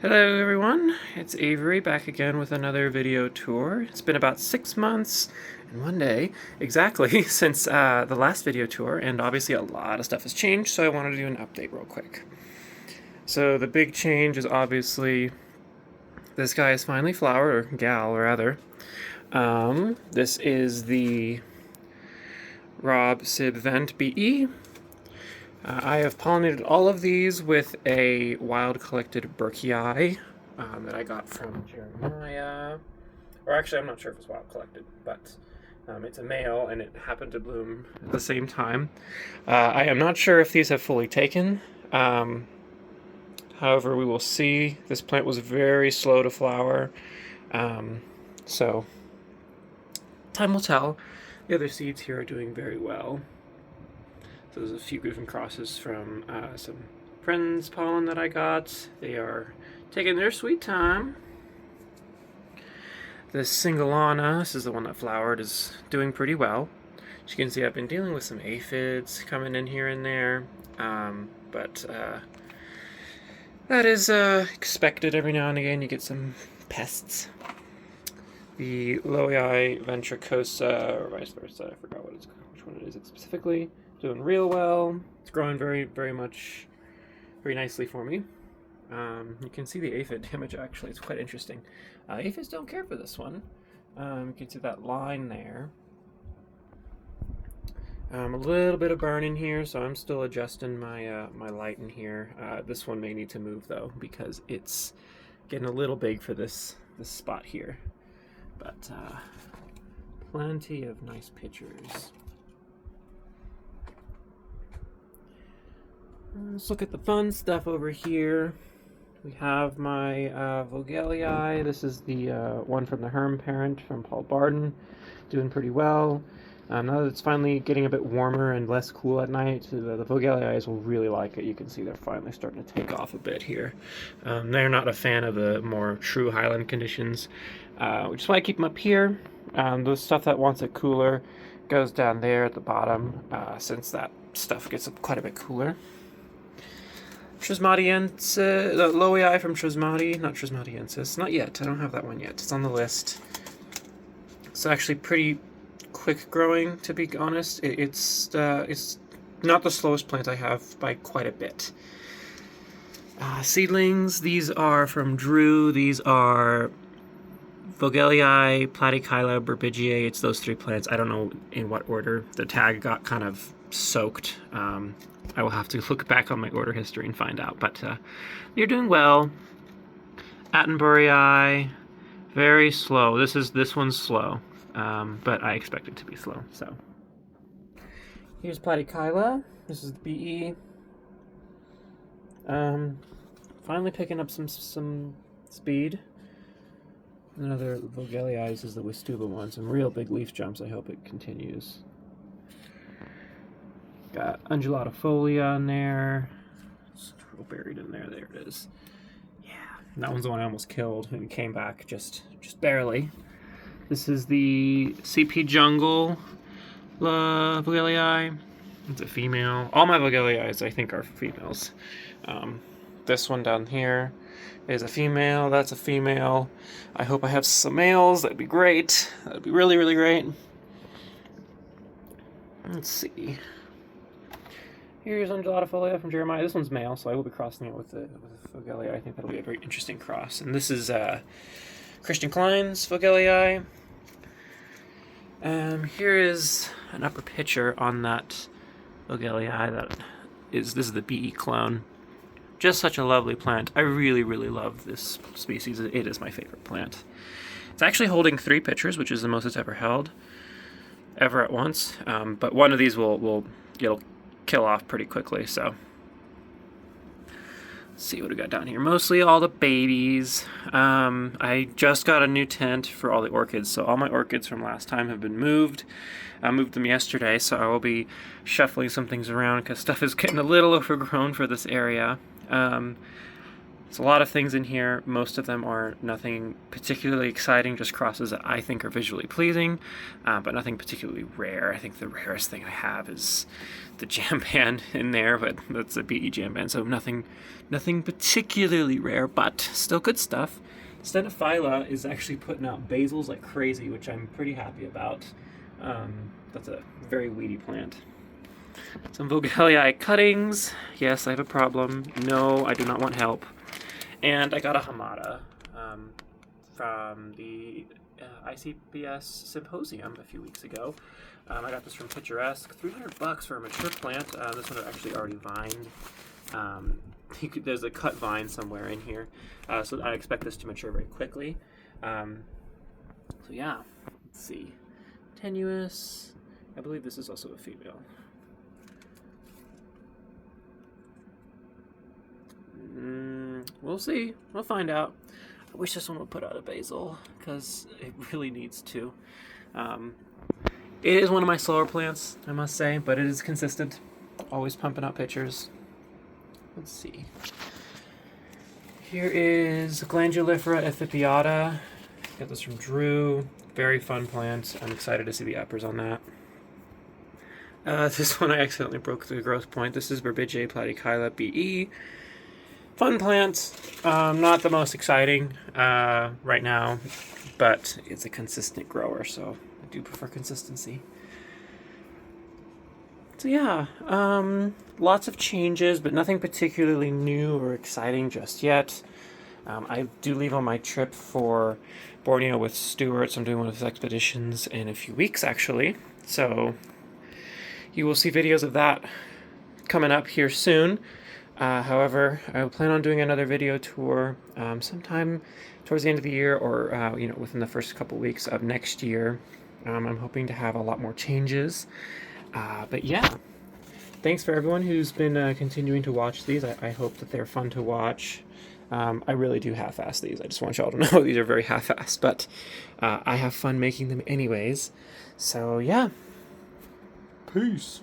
Hello everyone, it's Avery back again with another video tour. It's been about 6 months and 1 day exactly since the last video tour, and obviously a lot of stuff has changed, so I wanted to do an update real quick. So the big change is obviously this guy is finally flowered, or gal rather. This is the Rob Sib Vent BE. I have pollinated all of these with a wild collected Berkii that I got from Jeremiah. Or actually, I'm not sure if it's wild collected, but it's a male and it happened to bloom at the same time. I am not sure if these have fully taken. However, we will see. This plant was very slow to flower. So, time will tell. The other seeds here are doing very well. So there's a few different crosses from some friends' pollen that I got. They are taking their sweet time. The Singolana, this is the one that flowered, is doing pretty well. As you can see, I've been dealing with some aphids coming in here and there, but that is expected. Every now and again you get some pests. The Lowii ventricosa, or vice versa, I forgot which one it is specifically. Doing real well. It's growing very nicely for me. You can see the aphid damage actually. It's quite interesting. Aphids don't care for this one. You can see that line there. A little bit of burn in here, so I'm still adjusting my my light in here. This one may need to move though because it's getting a little big for this spot here. But plenty of nice pictures. Let's look at the fun stuff over here. We have my Vogellii. This is the one from the Herm parent from Paul Barden. Doing pretty well. Now that it's finally getting a bit warmer and less cool at night, the Vogellii will really like it. You can see they're finally starting to take off a bit here. They're not a fan of the more true highland conditions, which is why I keep them up here. The stuff that wants it cooler goes down there at the bottom, since that stuff gets quite a bit cooler. Trismatiensis, the Lowii from Trismati, not Trismatiensis, not yet, I don't have that one yet, it's on the list. It's actually pretty quick growing, to be honest. It's not the slowest plant I have by quite a bit. Seedlings, these are from Drew, these are Vogellii, Platychila, Burbigiae, it's those three plants. I don't know in what order. The tag got kind of soaked. I will have to look back on my order history and find out, but you're doing well. Attenburyi, very slow. This one's slow, but I expect it to be slow. So here's Platychila. This is the BE. Finally picking up some speed. Another Vogellii is the Wistuba one. Some real big leaf jumps. I hope it continues. Got Undulatifolia in there. It's buried in there. There it is. Yeah, that one's the one I almost killed and came back just barely. This is the CP Jungle Vogellii. It's a female. All my Vogellii, I think, are females. This one down here is a female. That's a female. I hope I have some males. That'd be great. That'd be really, really great. Let's see. Here's Undulatifolia from Jeremiah. This one's male, so I will be crossing it with the Vogellii. I think that'll be a very interesting cross. And this is Christian Klein's Vogellii. Here is an upper picture on that Vogellii. This is the BE clone. Just such a lovely plant. I really, really love this species. It is my favorite plant. It's actually holding 3 pictures, which is the most it's ever held, ever at once. But one of these it'll kill off pretty quickly. So let's see what we got down here. Mostly all the babies. I just got a new tent for all the orchids, so all my orchids from last time have been moved. I moved them yesterday, so I will be shuffling some things around because stuff is getting a little overgrown for this area. It's a lot of things in here. Most of them are nothing particularly exciting, just crosses that I think are visually pleasing, but nothing particularly rare. I think the rarest thing I have is the jam band in there, but that's a BE jam band, so nothing particularly rare, but still good stuff. Stenophylla is actually putting out basils like crazy, which I'm pretty happy about. That's a very weedy plant. Some Vogelii cuttings. Yes, I have a problem. No, I do not want help. And I got a Hamada from the ICBS Symposium a few weeks ago. I got this from Picturesque. $300 for a mature plant. This one is actually already vined. There's a cut vine somewhere in here. So I expect this to mature very quickly. So yeah, let's see. Tenuous. I believe this is also a female. We'll see. We'll find out. I wish this one would put out a basil, because it really needs to. It is one of my slower plants, I must say, but it is consistent. Always pumping out pictures. Let's see. Here is Glandulifera ephipiata. Got this from Drew. Very fun plant. I'm excited to see the uppers on that. This one I accidentally broke the growth point. This is Berbigia platychila BE. Fun plant. Not the most exciting right now, but it's a consistent grower, so I do prefer consistency. So yeah, lots of changes, but nothing particularly new or exciting just yet. I do leave on my trip for Borneo with Stuart. I'm doing one of his expeditions in a few weeks, actually. So you will see videos of that coming up here soon. However, I plan on doing another video tour sometime towards the end of the year, or within the first couple weeks of next year. I'm hoping to have a lot more changes. But yeah, thanks for everyone who's been continuing to watch these. I hope that they're fun to watch. I really do half-ass these. I just want y'all to know these are very half-assed, but I have fun making them anyways. So yeah, peace.